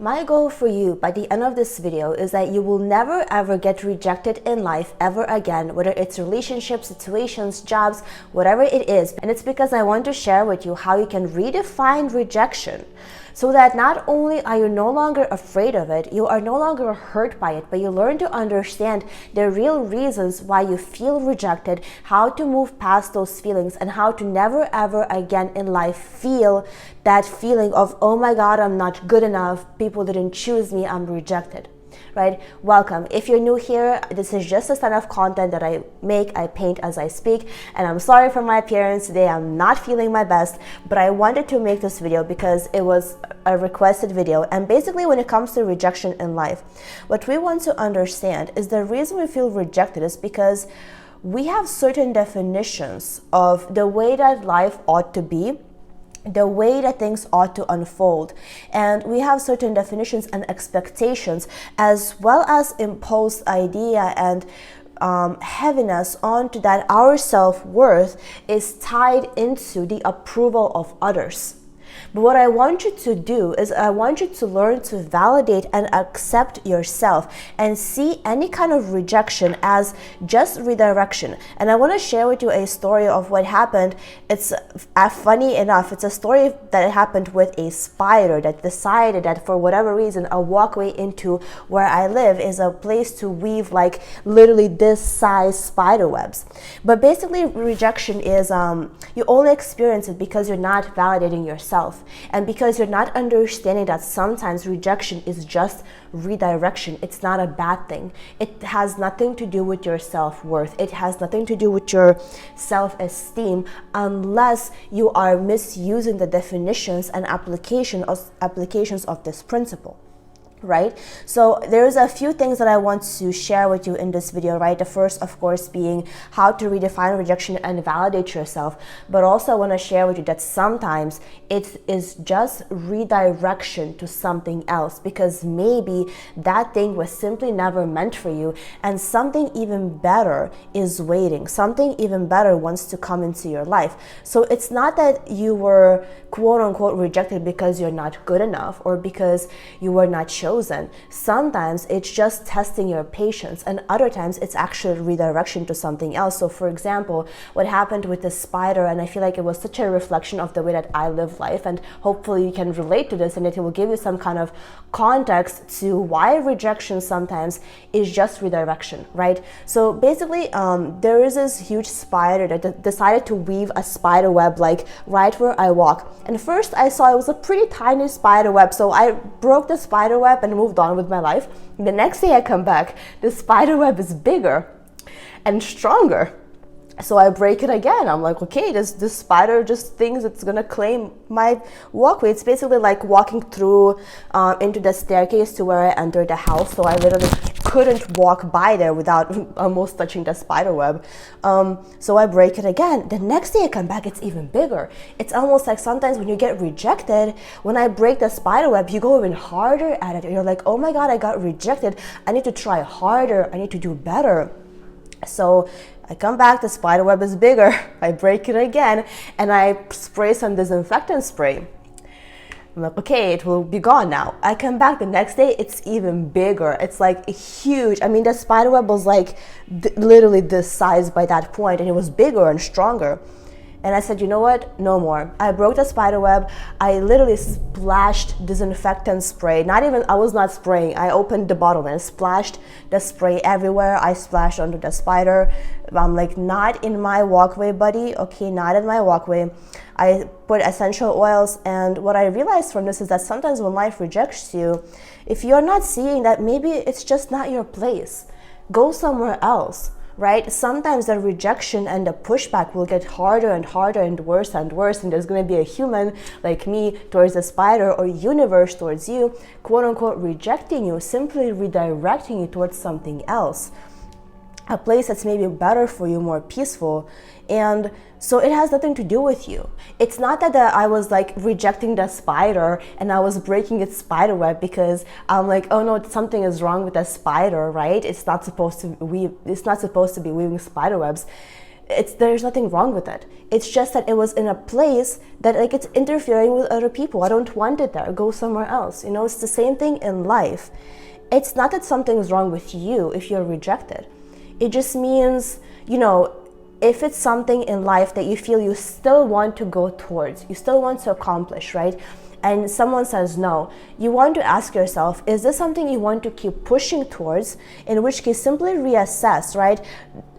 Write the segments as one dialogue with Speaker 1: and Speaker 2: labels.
Speaker 1: My goal for you by the end of this video is that you will never ever get rejected in life ever again, whether it's relationships, situations, jobs, whatever it is. And it's because I want to share with you how you can redefine rejection so that not only are you no longer afraid of it, you are no longer hurt by it, but you learn to understand the real reasons why you feel rejected, how to move past those feelings, and how to never ever again in life feel that feeling of, oh my God, I'm not good enough, people didn't choose me, I'm rejected. Right? Welcome. If you're new here, this is just a kind of content that I paint as I speak, and I'm sorry for my appearance today. I'm not feeling my best, but I wanted to make this video because it was a requested video. And basically, when it comes to rejection in life, what we want to understand is the reason we feel rejected is because we have certain definitions of the way that life ought to be, the way that things ought to unfold, and we have certain definitions and expectations, as well as imposed idea and heaviness onto that our self-worth is tied into the approval of others. But what I want you to do is I want you to learn to validate and accept yourself and see any kind of rejection as just redirection. And I want to share with you a story of what happened. It's funny enough, it's a story that happened with a spider that decided that for whatever reason, a walkway into where I live is a place to weave like literally this size spider webs. But basically rejection is you only experience it because you're not validating yourself. And because you're not understanding that sometimes rejection is just redirection. It's not a bad thing. It has nothing to do with your self-worth. It has nothing to do with your self-esteem unless you are misusing the definitions and applications of this principle. Right? So there's a few things that I want to share with you in this video, right? The first, of course, being how to redefine rejection and validate yourself. But also I want to share with you that sometimes it is just redirection to something else because maybe that thing was simply never meant for you and something even better is waiting. Something even better wants to come into your life. So it's not that you were quote unquote rejected because you're not good enough or because you were not chosen. Sometimes it's just testing your patience, and other times it's actually redirection to something else. So for example, what happened with the spider, and I feel like it was such a reflection of the way that I live life, and hopefully you can relate to this and it will give you some kind of context to why rejection sometimes is just redirection, right? So basically there is this huge spider that decided to weave a spider web like right where I walk. And first I saw it was a pretty tiny spider web, so I broke the spider web and moved on with my life. The next day I come back, the spider web is bigger and stronger. So I break it again. I'm like, okay, this spider just thinks it's gonna claim my walkway. It's basically like walking through into the staircase to where I entered the house. So I literally couldn't walk by there without almost touching the spider web. So I break it again. The next day I come back, it's even bigger. It's almost like sometimes when you get rejected, when I break the spider web, you go even harder at it. You're like, oh my God, I got rejected. I need to try harder. I need to do better. So I come back, the spider web is bigger. I break it again and I spray some disinfectant spray. I'm like, okay, it will be gone now. I come back the next day, it's even bigger. It's like huge. I mean, the spider web was like literally this size by that point, and it was bigger and stronger. And I said, you know what? No more. I broke the spider web. I literally splashed disinfectant spray. I was not spraying. I opened the bottle and splashed the spray everywhere. I splashed onto the spider. I'm like, not in my walkway, buddy. Okay, not in my walkway. I put essential oils. And what I realized from this is that sometimes when life rejects you, if you're not seeing that, maybe it's just not your place. Go somewhere else. Right? Sometimes the rejection and the pushback will get harder and harder and worse, and there's going to be a human like me towards the spider, or universe towards you, quote unquote rejecting you, simply redirecting you towards something else. A place that's maybe better for you, more peaceful. And so it has nothing to do with you. It's not that I was like rejecting the spider and I was breaking its spider web because I'm like, oh no, something is wrong with the spider, right? It's not supposed to be weaving spider webs. there's nothing wrong with it. It's just that it was in a place that like it's interfering with other people. I don't want it there. Go somewhere else. You know, it's the same thing in life. It's not that something's wrong with you if you're rejected. It just means, you know, if it's something in life that you feel you still want to go towards, you still want to accomplish, right? And someone says no, you want to ask yourself, is this something you want to keep pushing towards? In which case, simply reassess, right?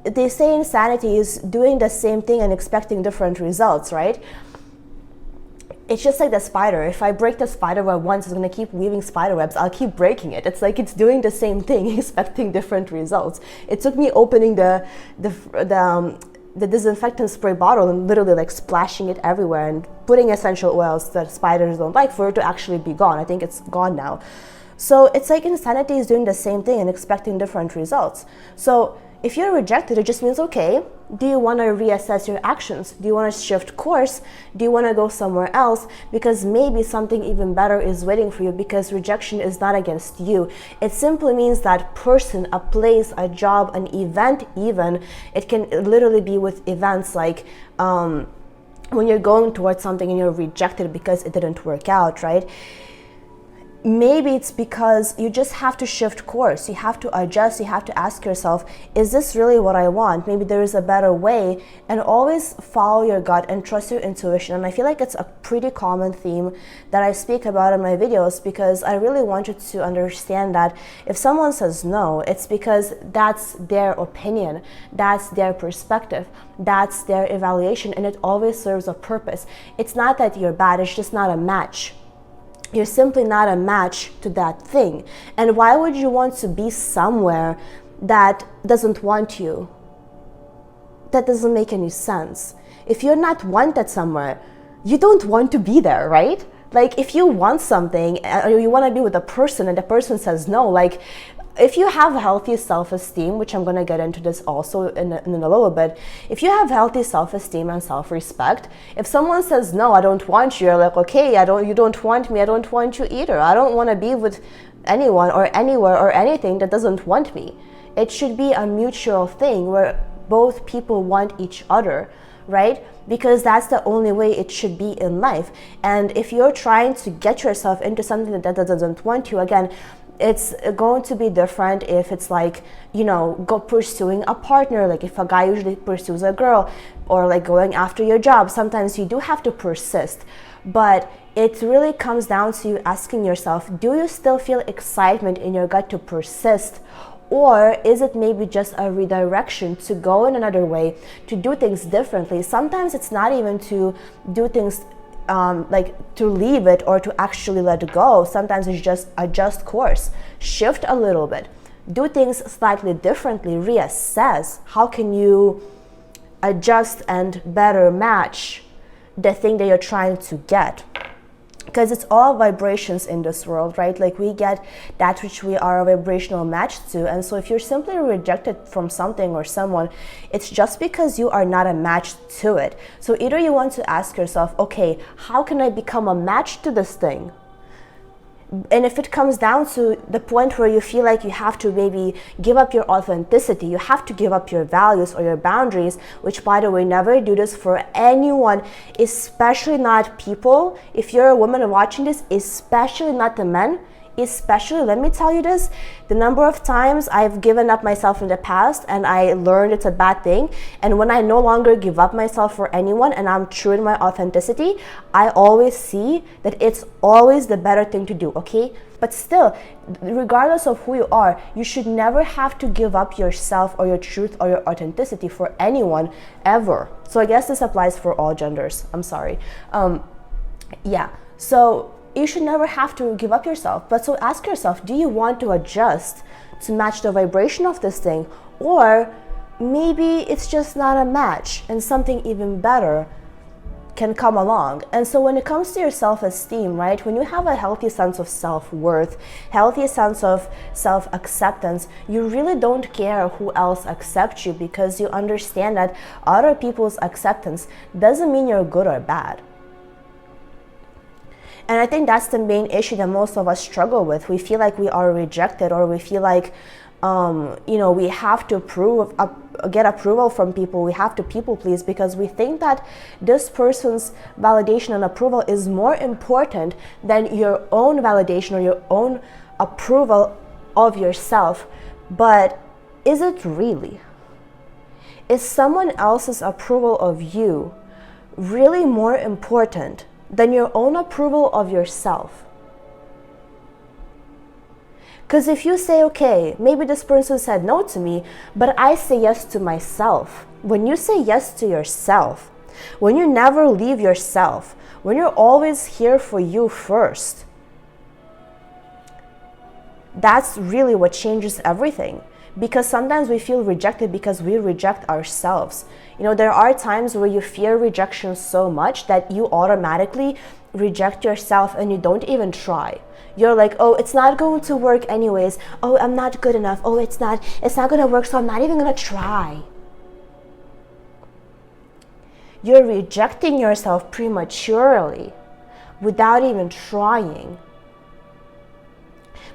Speaker 1: They say insanity is doing the same thing and expecting different results, right? It's just like the spider. If I break the spider web once, it's going to keep weaving spider webs. I'll keep breaking it. It's like it's doing the same thing, expecting different results. It took me opening the disinfectant spray bottle and literally like splashing it everywhere and putting essential oils that spiders don't like for it to actually be gone. I think it's gone now. So it's like insanity is doing the same thing and expecting different results. So if you're rejected, it just means, okay, do you want to reassess your actions? Do you want to shift course? Do you want to go somewhere else? Because maybe something even better is waiting for you, because rejection is not against you. It simply means that person, a place, a job, an event even. It can literally be with events like when you're going towards something and you're rejected because it didn't work out, right? Maybe it's because you just have to shift course. You have to adjust. You have to ask yourself, is this really what I want? Maybe there is a better way. And always follow your gut and trust your intuition. And I feel like it's a pretty common theme that I speak about in my videos, because I really want you to understand that if someone says no, it's because that's their opinion, that's their perspective, that's their evaluation, and it always serves a purpose. It's not that you're bad, it's just not a match. You're simply not a match to that thing. And why would you want to be somewhere that doesn't want you? That doesn't make any sense. If you're not wanted somewhere, you don't want to be there, right? Like if you want something or you want to be with a person and the person says no, like if you have healthy self-esteem, which I'm going to get into this also in a little bit, if you have healthy self-esteem and self-respect, if someone says, no, I don't want you, you're like, okay, you don't want me, I don't want you either. I don't want to be with anyone or anywhere or anything that doesn't want me. It should be a mutual thing where both people want each other, right? Because that's the only way it should be in life. And if you're trying to get yourself into something that doesn't want you, again, it's going to be different if it's like, you know, go pursuing a partner, like if a guy usually pursues a girl, or like going after your job. Sometimes you do have to persist, but it really comes down to you asking yourself, do you still feel excitement in your gut to persist? Or is it maybe just a redirection to go in another way, to do things differently? Sometimes it's not even to do things like to leave it or to actually let go. Sometimes it's just adjust course, shift a little bit, do things slightly differently, reassess. How can you adjust and better match the thing that you're trying to get? Because it's all vibrations in this world, right? Like we get that which we are a vibrational match to. And so if you're simply rejected from something or someone, it's just because you are not a match to it. So either you want to ask yourself, okay, how can I become a match to this thing? And if it comes down to the point where you feel like you have to maybe give up your authenticity, you have to give up your values or your boundaries, which by the way, never do this for anyone, especially not people. If you're a woman watching this, especially not the men, especially, let me tell you this, the number of times I've given up myself in the past and I learned it's a bad thing. And when I no longer give up myself for anyone and I'm true in my authenticity, I always see that it's always the better thing to do, okay? But still, regardless of who you are, you should never have to give up yourself or your truth or your authenticity for anyone ever. So I guess this applies for all genders. I'm sorry. So you should never have to give up yourself. But so ask yourself, do you want to adjust to match the vibration of this thing? Or maybe it's just not a match and something even better can come along. And so when it comes to your self-esteem, right, when you have a healthy sense of self-worth, healthy sense of self-acceptance, you really don't care who else accepts you, because you understand that other people's acceptance doesn't mean you're good or bad. And I think that's the main issue that most of us struggle with. We feel like we are rejected, or we feel like, we have to prove get approval from people, we have to people please because we think that this person's validation and approval is more important than your own validation or your own approval of yourself. But is it really? Is someone else's approval of you really more important than your own approval of yourself? Because if you say, okay, maybe this person said no to me, but I say yes to myself. When you say yes to yourself, when you never leave yourself, when you're always here for you first, that's really what changes everything. Because sometimes we feel rejected because we reject ourselves. You know, there are times where you fear rejection so much that you automatically reject yourself and you don't even try. You're like, oh, it's not going to work anyways. Oh, I'm not good enough. Oh, it's not going to work, so I'm not even going to try. You're rejecting yourself prematurely without even trying.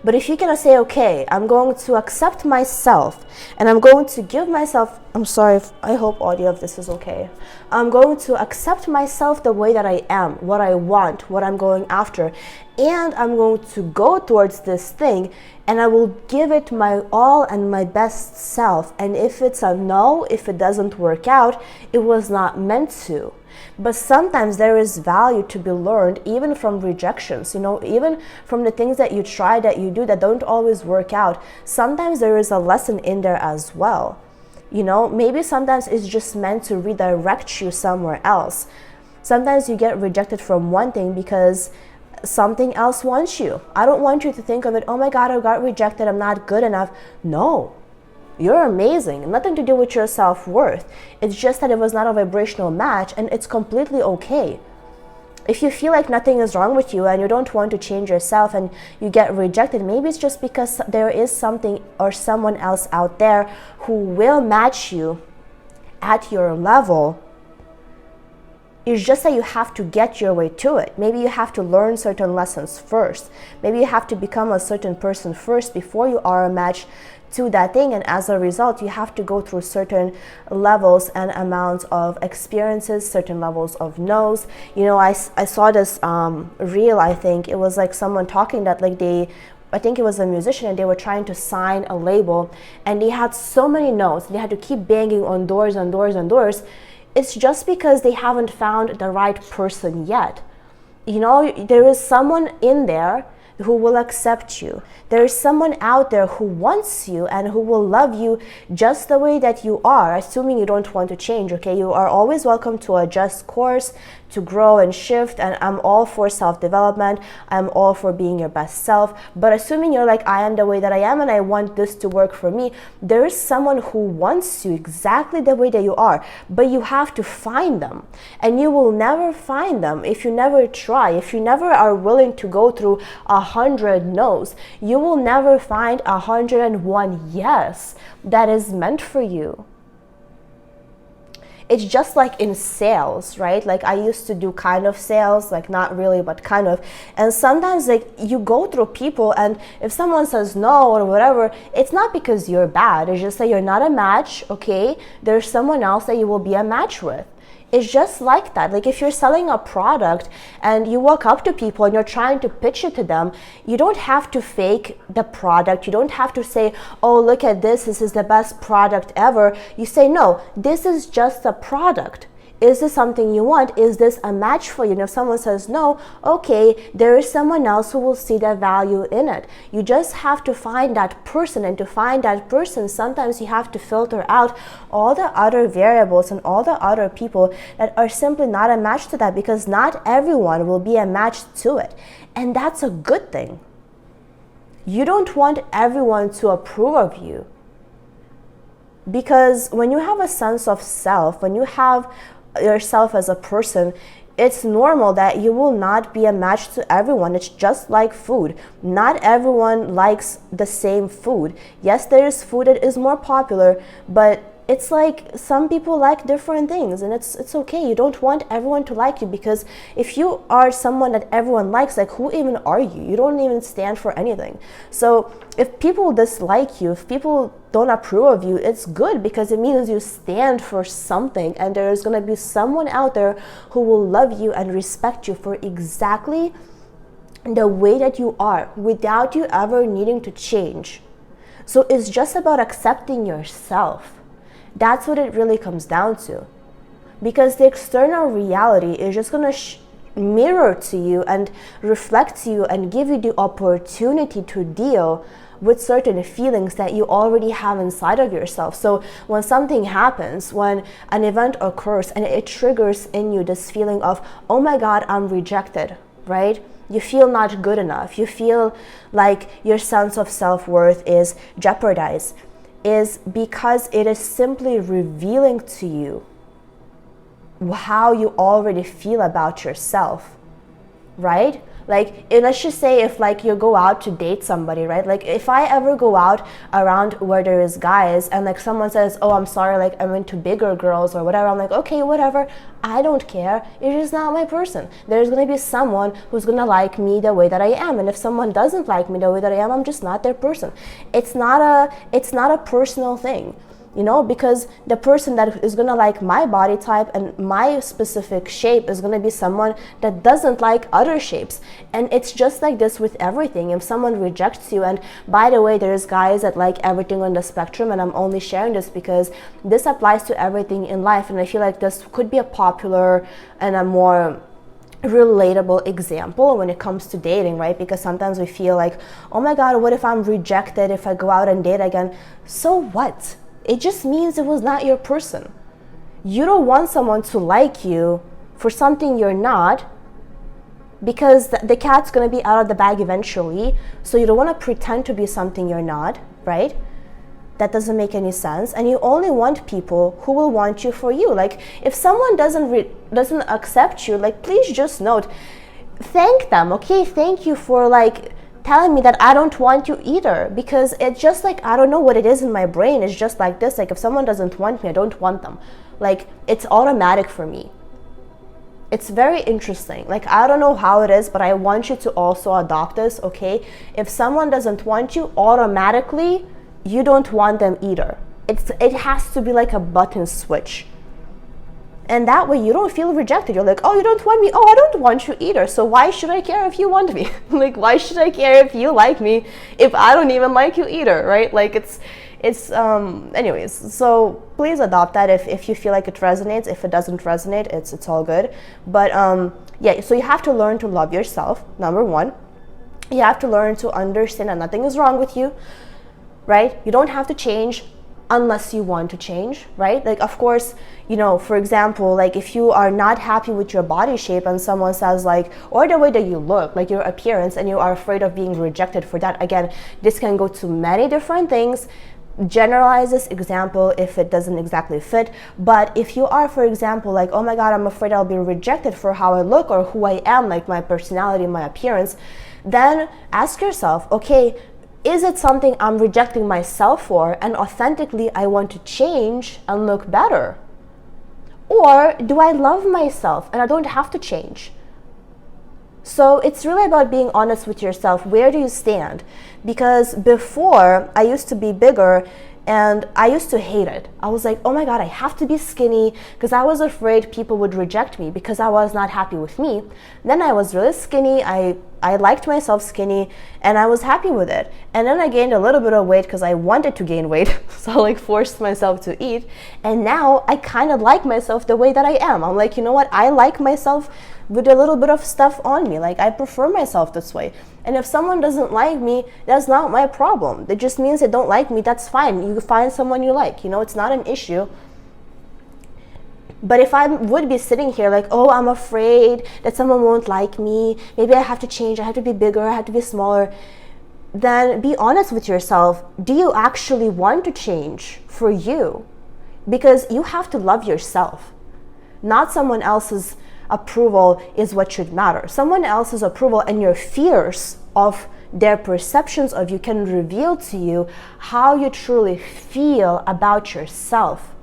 Speaker 1: But if you're going to say, okay, I'm going to accept myself and I'm going to give myself, I'm sorry, I hope audio of this is okay. I'm going to accept myself the way that I am, what I want, what I'm going after. And I'm going to go towards this thing and I will give it my all and my best self. And if it's a no, if it doesn't work out, it was not meant to. But sometimes there is value to be learned even from rejections, you know, even from the things that you try, that you do, that don't always work out. Sometimes there is a lesson in there as well. You know, maybe sometimes it's just meant to redirect you somewhere else. Sometimes you get rejected from one thing because something else wants you. I don't want you to think of it, oh my God, I got rejected, I'm not good enough. No. You're amazing. Nothing to do with your self-worth. It's just that it was not a vibrational match, and it's completely okay. If you feel like nothing is wrong with you and you don't want to change yourself and you get rejected, maybe it's just because there is something or someone else out there who will match you at your level. It's just that you have to get your way to it. Maybe you have to learn certain lessons first. Maybe you have to become a certain person first before you are a match to that thing, and as a result you have to go through certain levels and amounts of experiences, certain levels of no's. You know, I saw this reel, I think it was like someone talking that like I think it was a musician, and they were trying to sign a label and they had so many no's. They had to keep banging on doors and doors and doors. It's just because they haven't found the right person yet. You know, there is someone in there who will accept you. There is someone out there who wants you and who will love you just the way that you are, assuming you don't want to change, okay? You are always welcome to adjust course, to grow and shift, and I'm all for self-development. I'm all for being your best self. But assuming you're like, I am the way that I am and I want this to work for me, there is someone who wants you exactly the way that you are, but you have to find them. And you will never find them if you never try, if you never are willing to go through 100 no's. You will never find 101 yes that is meant for you. It's just like in sales, right? Like I used to do kind of sales, like not really, but kind of. And sometimes like you go through people, and if someone says no or whatever, it's not because you're bad. It's just that you're not a match, okay? There's someone else that you will be a match with. It's just like that. Like if you're selling a product and you walk up to people and you're trying to pitch it to them, you don't have to fake the product. You don't have to say, oh, look at this is the best product ever. You say, no, this is just a product. Is this something you want? Is this a match for you? And if someone says no, okay, there is someone else who will see the value in it. You just have to find that person, and to find that person, sometimes you have to filter out all the other variables and all the other people that are simply not a match to that, because not everyone will be a match to it. And that's a good thing. You don't want everyone to approve of you. Because when you have a sense of self, when you have yourself as a person, it's normal that you will not be a match to everyone. It's just like food. Not everyone likes the same food. Yes, there is food that is more popular, but it's like some people like different things, and it's okay. You don't want everyone to like you, because if you are someone that everyone likes, like, who even are you? You don't even stand for anything. So if people dislike you, if people don't approve of you, it's good, because it means you stand for something, and there's going to be someone out there who will love you and respect you for exactly the way that you are, without you ever needing to change. So it's just about accepting yourself. That's what it really comes down to, because the external reality is just going to mirror to you and reflect to you and give you the opportunity to deal with certain feelings that you already have inside of yourself. So when something happens, when an event occurs and it triggers in you this feeling of, oh my God, I'm rejected, right? You feel not good enough. You feel like your sense of self-worth is jeopardized, is because it is simply revealing to you how you already feel about yourself, right? Like, let's just say if like you go out to date somebody, right? Like if I ever go out around where there is guys and like someone says, oh, I'm sorry, like I'm into bigger girls or whatever, I'm like, okay, whatever, I don't care. It's just not my person. There's gonna be someone who's gonna like me the way that I am, and if someone doesn't like me the way that I am, I'm just not their person. It's not a personal thing. You know, because the person that is going to like my body type and my specific shape is going to be someone that doesn't like other shapes. And it's just like this with everything. If someone rejects you, and by the way, there's guys that like everything on the spectrum, and I'm only sharing this because this applies to everything in life, and I feel like this could be a popular and a more relatable example when it comes to dating, right? Because sometimes we feel like, oh my God, what if I'm rejected if I go out and date again? So what? It just means it was not your person. You don't want someone to like you for something you're not, because the cat's going to be out of the bag eventually. So you don't want to pretend to be something you're not, right? That doesn't make any sense. And you only want people who will want you for you. Like if someone doesn't accept you, like please just note, thank them, okay? Thank you for like telling me that I don't want you either, because it's just like, I don't know what it is in my brain. It's just like this. Like if someone doesn't want me, I don't want them. Like it's automatic for me. It's very interesting. Like I don't know how it is, but I want you to also adopt this, okay? If someone doesn't want you, automatically you don't want them either. It has to be like a button switch. And that way you don't feel rejected. You're like, oh, you don't want me? Oh, I don't want you either. So why should I care if you want me? Like, why should I care if you like me if I don't even like you either, right? Like anyways, so please adopt that if you feel like it resonates. If it doesn't resonate, it's all good. But yeah, so you have to learn to love yourself, number one. You have to learn to understand that nothing is wrong with you, right? You don't have to change unless you want to change, right? Like, of course, you know, for example, like if you are not happy with your body shape and someone says like, or the way that you look, like your appearance, and you are afraid of being rejected for that, again, this can go to many different things. Generalize this example if it doesn't exactly fit. But if you are, for example, like, oh my God, I'm afraid I'll be rejected for how I look or who I am, like my personality, my appearance, then ask yourself, okay, is it something I'm rejecting myself for, and authentically I want to change and look better? Or do I love myself and I don't have to change? So it's really about being honest with yourself. Where do you stand? Because before, I used to be bigger and I used to hate it. I was like, oh my God, I have to be skinny, because I was afraid people would reject me because I was not happy with me. Then I was really skinny. I liked myself skinny and I was happy with it. And then I gained a little bit of weight because I wanted to gain weight. So I like forced myself to eat. And now I kind of like myself the way that I am. I'm like, you know what? I like myself with a little bit of stuff on me. Like I prefer myself this way. And if someone doesn't like me, that's not my problem. It just means they don't like me. That's fine. You find someone you like, you know, it's not an issue. But if I would be sitting here like, oh, I'm afraid that someone won't like me, maybe I have to change, I have to be bigger, I have to be smaller, then be honest with yourself. Do you actually want to change for you? Because you have to love yourself. Not someone else's approval is what should matter. Someone else's approval and your fears of their perceptions of you can reveal to you how you truly feel about yourself.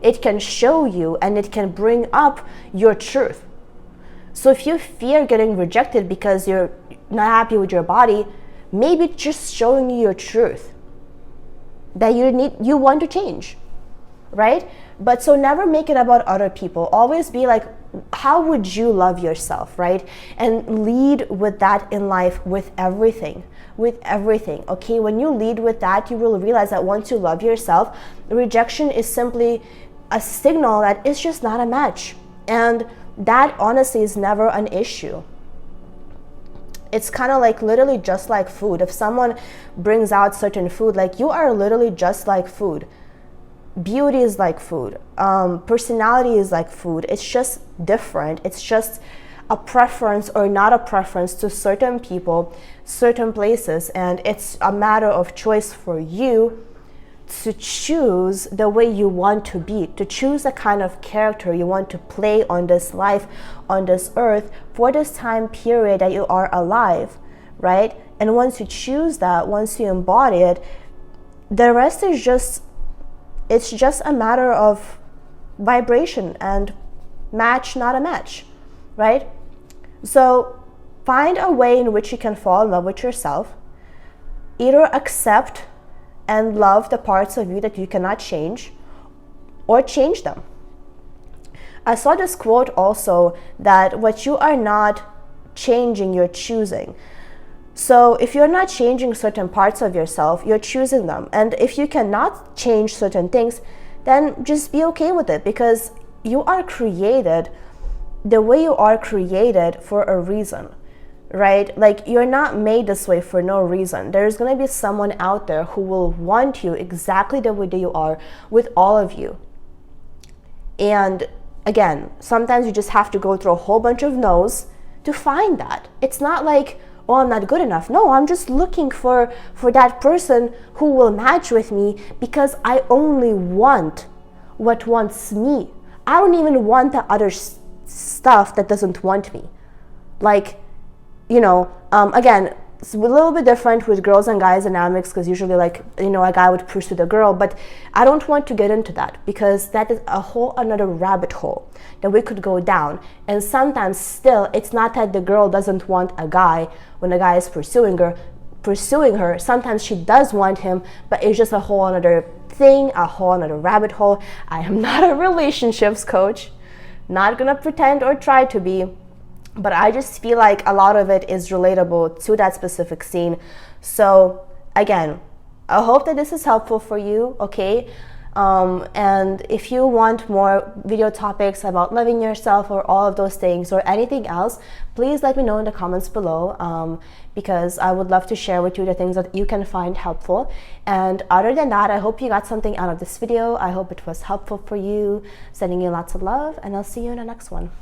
Speaker 1: it can show you and it can bring up your truth. So if you fear getting rejected because you're not happy with your body, maybe it's just showing you your truth that you want to change, right? But so never make it about other people. Always be like, how would you love yourself, right? And lead with that in life with everything, okay? When you lead with that, you will realize that once you love yourself, rejection is simply a signal that it's just not a match. And that honestly is never an issue. It's kind of like literally just like food. If someone brings out certain food, like you are literally just like food. Beauty is like food. Personality is like food. It's just different. It's just a preference or not a preference to certain people, certain places. And it's a matter of choice for you to choose the way you want to be, to choose the kind of character you want to play on this life, on this earth, for this time period that you are alive, right? And once you choose that, once you embody it, the rest is just, it's just a matter of vibration and match, not a match, right? So find a way in which you can fall in love with yourself. Either accept and love the parts of you that you cannot change, or change them. I saw this quote also, that what you are not changing, you're choosing. So if you're not changing certain parts of yourself, you're choosing them. And if you cannot change certain things, then just be okay with it, because you are created the way you are created for a reason. Right? Like, you're not made this way for no reason. There's going to be someone out there who will want you exactly the way that you are, with all of you. And again, sometimes you just have to go through a whole bunch of no's to find that. It's not like, oh, I'm not good enough. No, I'm just looking for that person who will match with me, because I only want what wants me. I don't even want the other stuff that doesn't want me. Like, you know, again, it's a little bit different with girls and guys dynamics, because usually, like, you know, a guy would pursue the girl, but I don't want to get into that, because that is a whole another rabbit hole that we could go down. And sometimes still, it's not that the girl doesn't want a guy when a guy is pursuing her. Sometimes she does want him, but it's just a whole another thing, a whole another rabbit hole. I am not a relationships coach, not gonna pretend or try to be. But I just feel like a lot of it is relatable to that specific scene. So again, I hope that this is helpful for you, okay? And if you want more video topics about loving yourself or all of those things or anything else, please let me know in the comments below, because I would love to share with you the things that you can find helpful. And other than that, I hope you got something out of this video. I hope it was helpful for you. Sending you lots of love, and I'll see you in the next one.